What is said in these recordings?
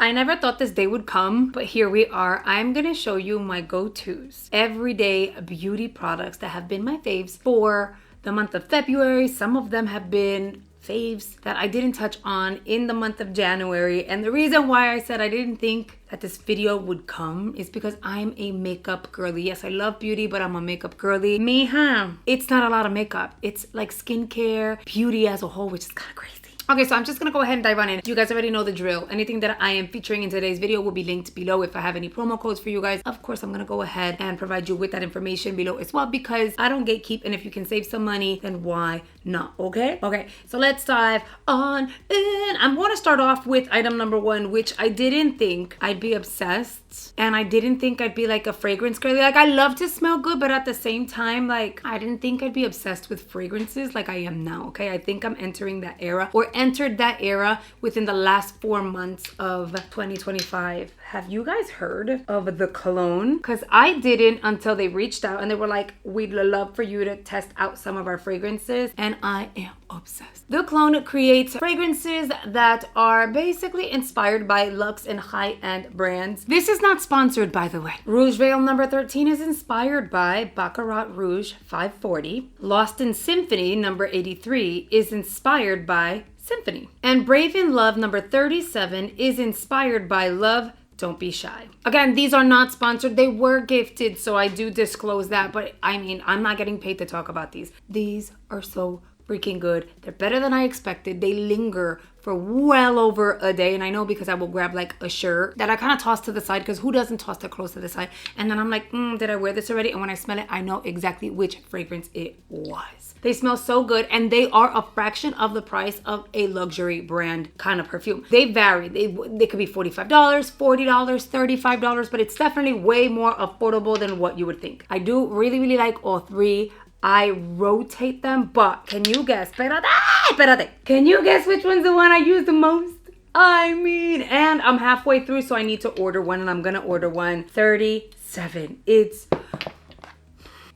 I never thought this day would come, but here we are. I'm gonna show you my go-tos, everyday beauty products that have been my faves for the month of February. Some of them have been faves that I didn't touch on in the month of January. And the reason why I said I didn't think that this video would come is because I'm a makeup girly. Yes, I love beauty, but I'm a makeup girly. Mija, it's not a lot of makeup. It's like skincare, beauty as a whole, which is kind of crazy. Okay, so I'm just gonna go ahead and dive on in. You guys already know the drill. Anything that I am featuring in today's video will be linked below. If I have any promo codes for you guys, of course, I'm gonna go ahead and provide you with that information below as well, because I don't gatekeep, and if you can save some money, then why not, okay? Okay, so let's dive on in. I'm gonna start off with item number one, which I didn't think I'd be obsessed, and I didn't think I'd be like a fragrance girly. Like, I love to smell good, but at the same time, like, I didn't think I'd be obsessed with fragrances like I am now, okay? I think I'm entering that era, or entered that era within the last 4 months of 2025. Have you guys heard of the cologne? Because I didn't until they reached out and they were like, we'd love for you to test out some of our fragrances, and I am obsessed. The cologne creates fragrances that are basically inspired by luxe and high-end brands. This is not sponsored, by the way. Rouge Veil number 13 is inspired by Baccarat Rouge 540. Lost in Symphony number 83 is inspired by Symphony. And Brave in Love number 37 is inspired by Love Don't Be Shy. Again, these are not sponsored. They were gifted, so I do disclose that. But I mean, I'm not getting paid to talk about these. These are so freaking good. They're better than I expected. They linger for well over a day. And I know because I will grab like a shirt that I kind of toss to the side, because who doesn't toss it close to the side? And then I'm like, did I wear this already? And when I smell it, I know exactly which fragrance it was. They smell so good, and they are a fraction of the price of a luxury brand kind of perfume. They vary. They could be $45, $40, $35, but it's definitely way more affordable than what you would think. I do really, really like all three. I rotate them, but can you guess? Espérate. Can you guess which one's the one I use the most? I mean, and I'm halfway through, so I need to order one, and I'm gonna order one. 37.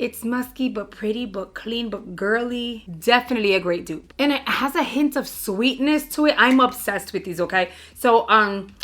It's musky, but pretty, but clean, but girly. Definitely a great dupe. And it has a hint of sweetness to it. I'm obsessed with these, okay? So,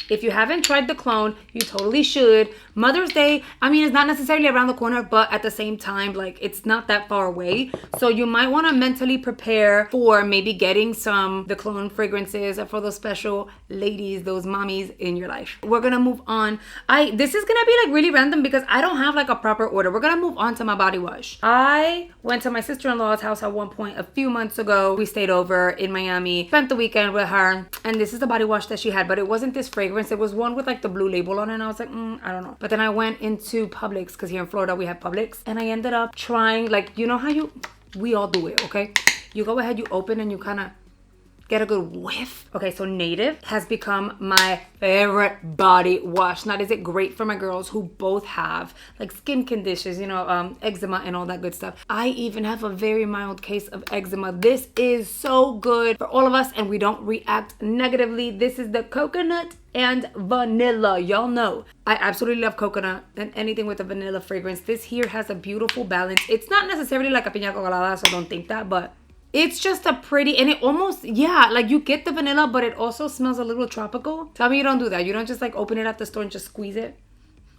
if you haven't tried the cologne, you totally should. Mother's Day, I mean, it's not necessarily around the corner, but at the same time, like, it's not that far away. So you might want to mentally prepare for maybe getting the cologne fragrances for those special ladies, those mommies in your life. We're gonna move on. This is gonna be like really random because I don't have like a proper order. We're gonna move on to my body wash. I went to my sister-in-law's house at one point a few months ago. We stayed over in Miami, spent the weekend with her, and this is the body wash that she had, but it wasn't this fragrance. It was one with like the blue label on it, and I was like, I don't know. But then I went into Publix, because here in Florida we have Publix, and I ended up trying, like, you know how we all do it, okay? You go ahead, you open, and you kind of get a good whiff. Okay, so Native has become my favorite body wash. Not is it great for my girls who both have like skin conditions, you know, eczema and all that good stuff. I even have a very mild case of eczema. This is so good for all of us, and we don't react negatively. This is the coconut and vanilla. Y'all know I absolutely love coconut and anything with a vanilla fragrance. This here has a beautiful balance. It's not necessarily like a piña colada, so don't think that, but it's just a pretty, and it almost, yeah, like you get the vanilla, but it also smells a little tropical. Tell me you don't do that. You don't just like open it at the store and just squeeze it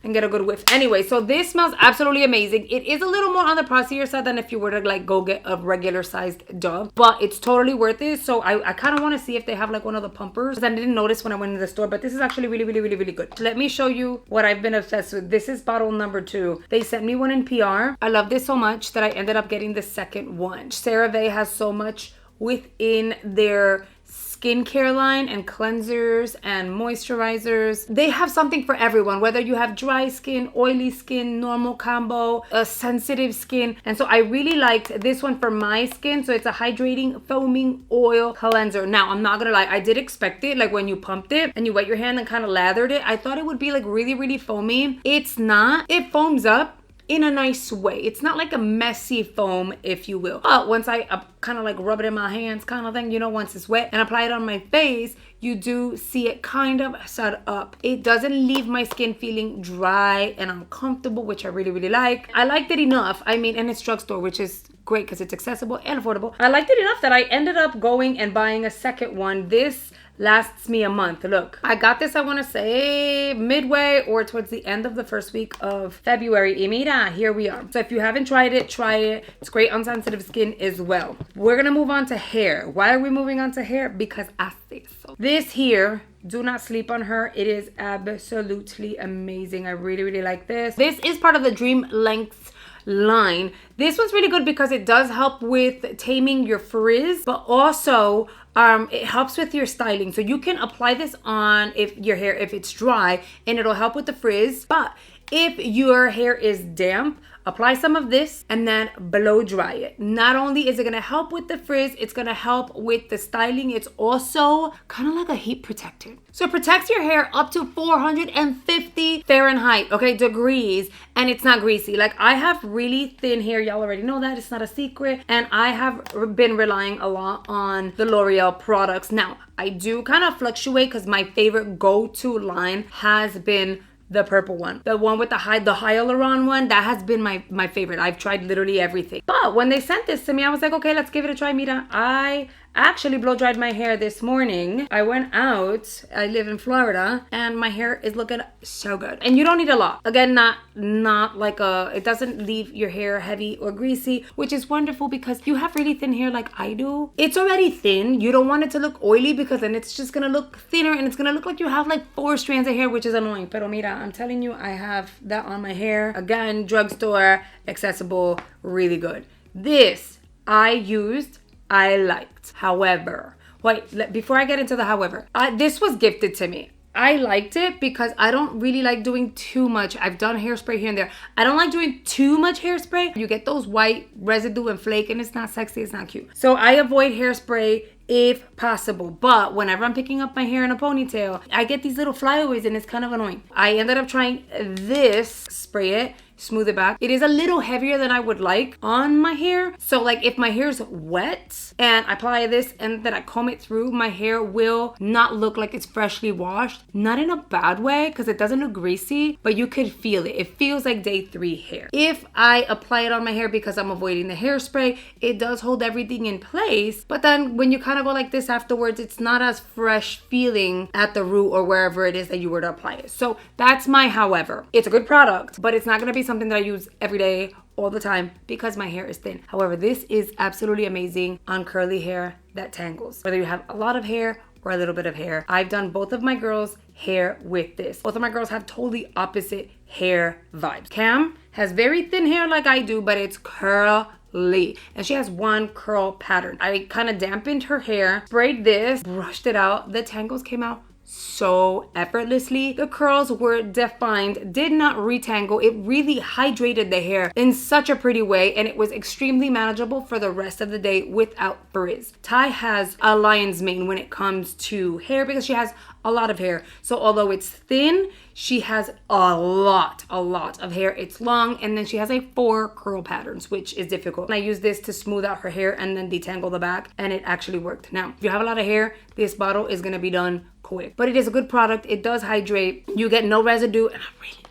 and get a good whiff. Anyway, so this smells absolutely amazing. It is a little more on the pricier side than if you were to like go get a regular sized Dove, but it's totally worth it. So I kind of want to see if they have like one of the pumpers, because I didn't notice when I went to the store, but this is actually really, really, really, really good. Let me show you what I've been obsessed with. This is bottle number 2. They sent me one in PR. I love this so much that I ended up getting the second one. CeraVe has so much within their skincare line and cleansers and moisturizers. They have something for everyone, whether you have dry skin, oily skin, normal combo, sensitive skin. And so I really liked this one for my skin. So it's a hydrating foaming oil cleanser. Now, I'm not gonna lie, I did expect it, like when you pumped it and you wet your hand and kind of lathered it, I thought it would be like really, really foamy. It's not. It foams up in a nice way. It's not like a messy foam, if you will. But once I kind of like rub it in my hands kind of thing, you know, once it's wet and apply it on my face, you do see it kind of set up. It doesn't leave my skin feeling dry and uncomfortable, which I really, really like. I liked it enough. I mean, and it's drugstore, which is great because it's accessible and affordable. I liked it enough that I ended up going and buying a second one. This lasts me a month. Look, I got this, I want to say midway or towards the end of the first week of February. Y mira, here we are. So if you haven't tried it, try it. It's great on sensitive skin as well. We're gonna move on to hair. Why are we moving on to hair? Because I say so. This here, do not sleep on her. It is absolutely amazing. I really, really like this. This is part of the Dream Length line. This one's really good because it does help with taming your frizz, but also it helps with your styling. So you can apply this on your hair if it's dry, and it'll help with the frizz. But if your hair is damp, apply some of this and then blow dry it. Not only is it gonna help with the frizz, it's gonna help with the styling. It's also kind of like a heat protector. So it protects your hair up to 450 Fahrenheit, okay, degrees, and it's not greasy. Like, I have really thin hair. Y'all already know that. It's not a secret. And I have been relying a lot on the L'Oreal products. Now, I do kind of fluctuate because my favorite go-to line has been the purple one. The one with the hyaluron one, that has been my favorite. I've tried literally everything. But when they sent this to me, I was like, okay, let's give it a try. Mira, I actually blow dried my hair this morning. I went out, I live in Florida, and my hair is looking so good. And you don't need a lot. Again, not like it doesn't leave your hair heavy or greasy, which is wonderful because you have really thin hair like I do. It's already thin. You don't want it to look oily because then it's just gonna look thinner and it's gonna look like you have like 4 strands of hair, which is annoying. Pero mira, I'm telling you, I have that on my hair. Again, drugstore, accessible, really good. This I used, I liked. However, wait, before I get into the however, this was gifted to me. I liked it because I don't really like doing too much. I've done hairspray here and there. I don't like doing too much hairspray. You get those white residue and flake and it's not sexy, it's not cute. So I avoid hairspray if possible. But whenever I'm picking up my hair in a ponytail, I get these little flyaways and it's kind of annoying. I ended up trying this, spray it, smooth it back. It is a little heavier than I would like on my hair. So like if my hair's wet and I apply this and then I comb it through, my hair will not look like it's freshly washed. Not in a bad way because it doesn't look greasy, but you could feel it. It feels like day 3 hair. If I apply it on my hair because I'm avoiding the hairspray, it does hold everything in place. But then when you kind of go like this afterwards, it's not as fresh feeling at the root or wherever it is that you were to apply it. So that's my however. It's a good product, but it's not going to be something that I use every day, all the time, because my hair is thin. However, this is absolutely amazing on curly hair that tangles. Whether you have a lot of hair or a little bit of hair. I've done both of my girls' hair with this. Both of my girls have totally opposite hair vibes. Cam has very thin hair like I do, but it's curly. And she has one curl pattern. I kind of dampened her hair, sprayed this, brushed it out. The tangles came out so effortlessly. The curls were defined, did not retangle. It really hydrated the hair in such a pretty way, and it was extremely manageable for the rest of the day without frizz. Ty has a lion's mane when it comes to hair because she has a lot of hair. So although it's thin, she has a lot of hair. It's long, and then she has 4 curl patterns, which is difficult. And I use this to smooth out her hair and then detangle the back, and it actually worked. Now, if you have a lot of hair, this bottle is gonna be done quick. But it is a good product. It does hydrate. You get no residue, and I really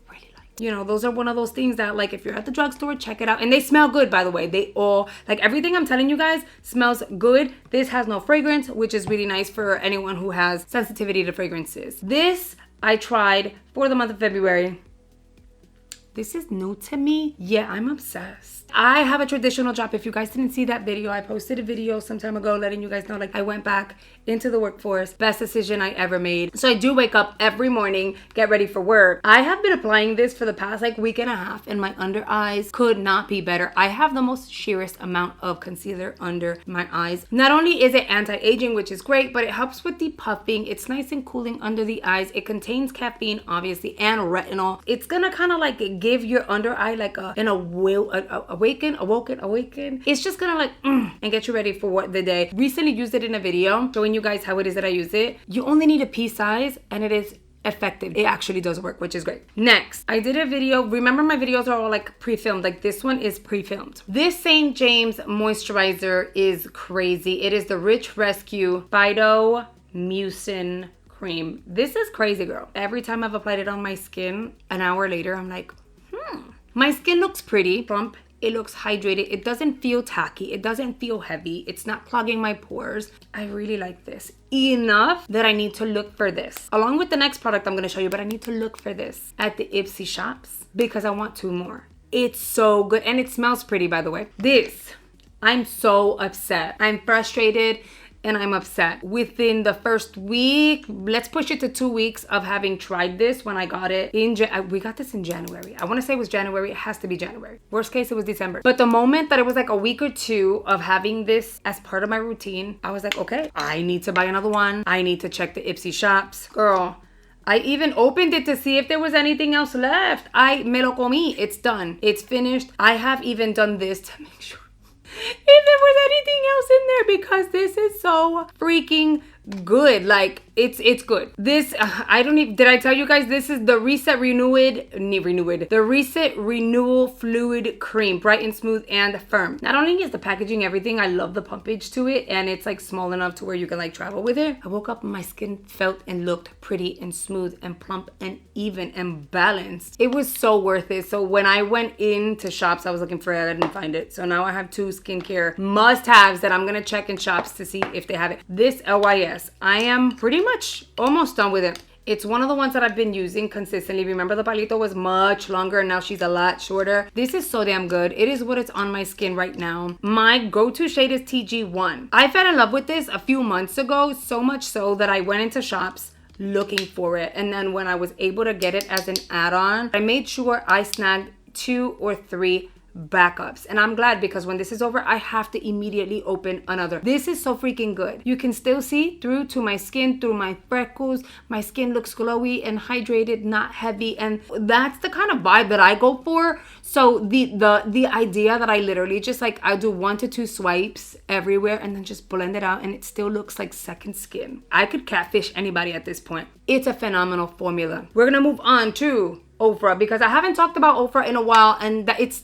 like, you know, those are one of those things that, like, if you're at the drugstore, check it out. And they smell good, by the way. They all, like, everything I'm telling you guys smells good. This has no fragrance, which is really nice for anyone who has sensitivity to fragrances. This I tried for the month of February. This is new to me. Yeah, I'm obsessed. I have a traditional job. If you guys didn't see that video, I posted a video some time ago letting you guys know, like, I went back into the workforce. Best decision I ever made. So I do wake up every morning, get ready for work. I have been applying this for the past like week and a half, and my under eyes could not be better. I have the most sheerest amount of concealer under my eyes. Not only is it anti-aging, which is great, but it helps with depuffing. It's nice and cooling under the eyes. It contains caffeine, obviously, and retinol. It's gonna kind of like give your under eye like an awaken. It's just gonna like and get you ready for the day. Recently used it in a video showing you guys how it is that I use it. You only need a pea size, and it is effective. It actually does work, which is great. Next, I did a video. Remember, my videos are all like pre-filmed. Like this one is pre-filmed. This St. James moisturizer is crazy. It is the Rich Rescue Phytomucin cream. This is crazy, girl. Every time I've applied it on my skin, an hour later, I'm like, my skin looks pretty, plump. It looks hydrated. It doesn't feel tacky. It doesn't feel heavy. It's not clogging my pores. I really like this enough that I need to look for this. Along with the next product I'm going to show you, but I need to look for this at the Ipsy shops because I want 2 more. It's so good. And it smells pretty, by the way. This, I'm so upset. I'm frustrated and I'm upset. Within the first week, let's push it to 2 weeks of having tried this when I got it in we got this in January. I want to say it was January. It has to be January. Worst case, it was December. But the moment that it was like a week or 2 of having this as part of my routine, I was like, okay, I need to buy another one. I need to check the Ipsy shops. Girl, I even opened it to see if there was anything else left. Me lo comí. It's done. It's finished. I have even done this to make sure if there was anything else in there because this is so freaking good. Like it's good. This I don't even, did I tell you guys this is the Reset the Reset Renewal Fluid Cream, bright and smooth and firm. Not only is the packaging everything, I love the pumpage to it, and it's like small enough to where you can like travel with it. I woke up and my skin felt and looked pretty and smooth and plump and even and balanced. It was so worth it. So when I went into shops, I was looking for it, I didn't find it. So now I have 2 skincare must-haves that I'm gonna check in shops to see if they have it. This LYS, I am pretty much almost done with it. It's one of the ones that I've been using consistently. Remember the palito was much longer and now she's a lot shorter. This is so damn good. It is what it's on my skin right now. My go-to shade is TG1. I fell in love with this a few months ago, so much so that I went into shops looking for it. And then when I was able to get it as an add-on, I made sure I snagged 2 or 3 backups, and I'm glad because when this is over I have to immediately open another. This is so freaking good. You can still see through to my skin, through my freckles. My skin looks glowy and hydrated, not heavy, and that's the kind of vibe that I go for. So the idea that I literally just like I do 1 to 2 swipes everywhere and then just blend it out and it still looks like second skin. I could catfish anybody at this point. It's a phenomenal formula. We're gonna move on to Ofra because I haven't talked about Ofra in a while, and that it's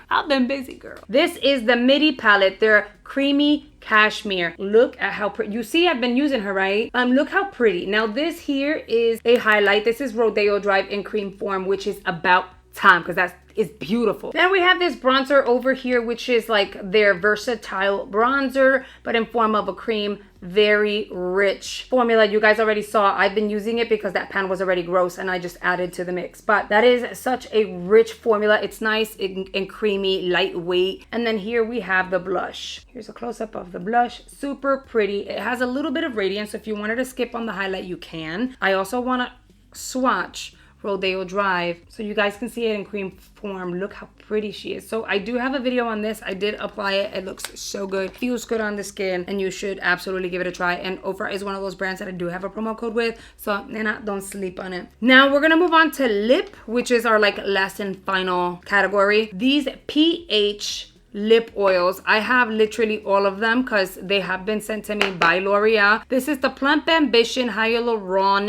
I've been busy, girl. This is the midi palette. They're creamy cashmere. Look at how pretty. You see I've been using her, right? Look how pretty. Now this here is a highlight. This is Rodeo Drive in cream form, which is about time because that's is beautiful. Then we have this bronzer over here, which is like their versatile bronzer, but in form of a cream. Very rich formula. You guys already saw I've been using it because that pan was already gross and I just added to the mix. But that is such a rich formula. It's nice and creamy, lightweight. And then here we have the blush. Here's a close-up of the blush. Super pretty. It has a little bit of radiance, so if you wanted to skip on the highlight, you can. I also want to swatch Rodeo Drive so you guys can see it in cream form. Look how pretty she is. So I do have a video on this. I did apply it. It looks so good. Feels good on the skin, and you should absolutely give it a try. And Ofra is one of those brands that I do have a promo code with, so Nana, don't sleep on it. Now we're gonna move on to lip, which is our like last and final category. These PH lip oils, I have literally all of them because they have been sent to me by L'Oreal. This is the Plump Ambition Hyaluron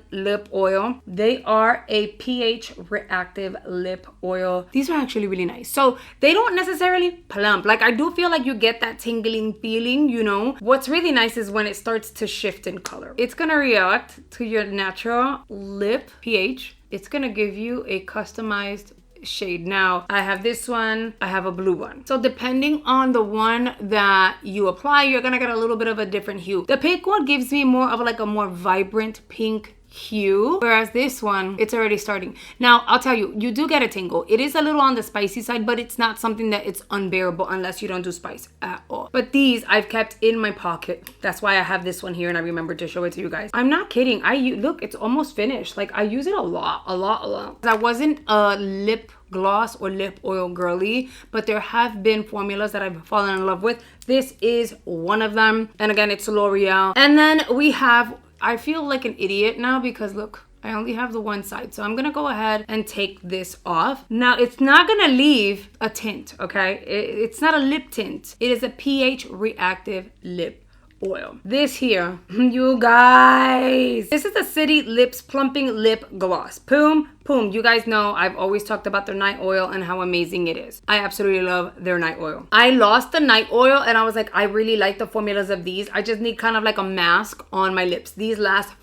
lip oil. They are a pH reactive lip oil. These are actually really nice. So they don't necessarily plump. Like I do feel like you get that tingling feeling, you know. What's really nice is when it starts to shift in color. It's gonna react to your natural lip pH. It's gonna give you a customized shade. Now I have this one, I have a blue one, so depending on the one that you apply, you're gonna get a little bit of a different hue. The pink one gives me more of like a more vibrant pink hue, whereas this one, it's already starting. Now I'll tell you, you do get a tingle. It is a little on the spicy side, but it's not something that it's unbearable unless you don't do spice at all. But these I've kept in my pocket. That's why I have this one here, and I remember to show it to you guys. I'm not kidding. Look, it's almost finished. Like I use it a lot. I wasn't a lip gloss or lip oil girly, but there have been formulas that I've fallen in love with. This is one of them, and again, it's L'Oreal. And then we have, I feel like an idiot now because look, I only have the one side, so I'm gonna go ahead and take this off. Now it's not gonna leave a tint, okay? It's not a lip tint. It is a pH reactive lip oil. This here, you guys, this is the City Lips Plumping Lip Gloss. Boom. You guys know I've always talked about their night oil and how amazing it is. I absolutely love their night oil. I lost the night oil and I was like, I really like the formulas of these. I just need kind of like a mask on my lips. These last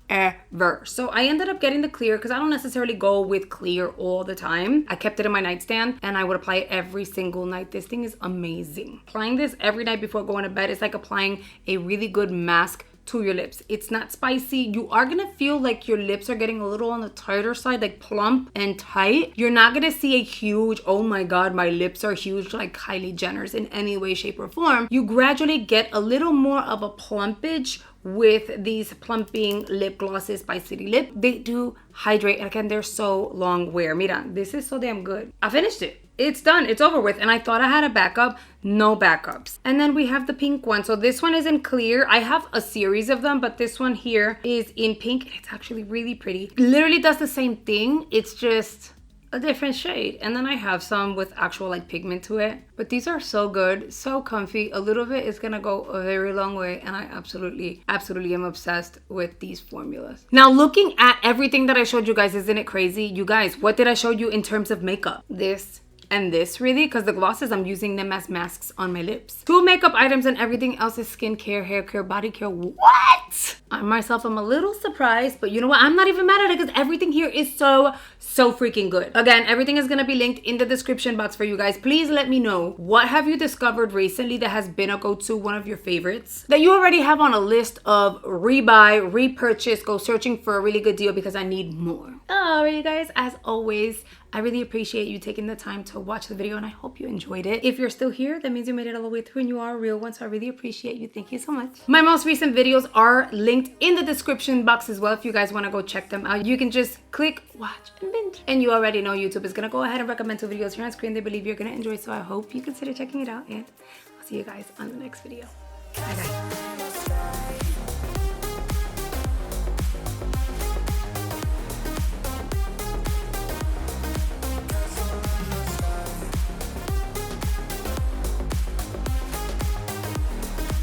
ever. So I ended up getting the clear because I don't necessarily go with clear all the time. I kept it in my nightstand and I would apply it every single night. This thing is amazing. Applying this every night before going to bed is like applying a really good mask to your lips. It's not spicy. You are gonna feel like your lips are getting a little on the tighter side, like plump and tight. You're not gonna see a huge, oh my god, my lips are huge like Kylie Jenner's in any way, shape, or form. You gradually get a little more of a plumpage with these plumping lip glosses by City Lip. They do hydrate, and again, they're so long wear. Mira, this is so damn good. I finished it. It's done. It's over with. And I thought I had a backup. No backups. And then we have the pink one. So this one is in clear. I have a series of them, but this one here is in pink. And it's actually really pretty. Literally does the same thing. It's just a different shade. And then I have some with actual like pigment to it. But these are so good, so comfy. A little bit is gonna go a very long way. And I absolutely am obsessed with these formulas. Now looking at everything that I showed you guys, isn't it crazy? You guys, what did I show you in terms of makeup? This and this, really, because the glosses, I'm using them as masks on my lips. 2 makeup items and everything else is skincare, hair care, body care. What? I myself am a little surprised, but you know what? I'm not even mad at it because everything here is so freaking good. Again, everything is going to be linked in the description box for you guys. Please let me know, what have you discovered recently that has been a go-to, one of your favorites, that you already have on a list of rebuy, repurchase, go searching for a really good deal because I need more. All right, you guys, as always, I really appreciate you taking the time to watch the video and I hope you enjoyed it. If you're still here, that means you made it all the way through and you are a real one, so I really appreciate you. Thank you so much. My most recent videos are linked in the description box as well. If you guys want to go check them out, you can just click, watch, and binge. And you already know YouTube is going to go ahead and recommend 2 videos here on screen they believe you're going to enjoy, so I hope you consider checking it out and I'll see you guys on the next video. Bye guys.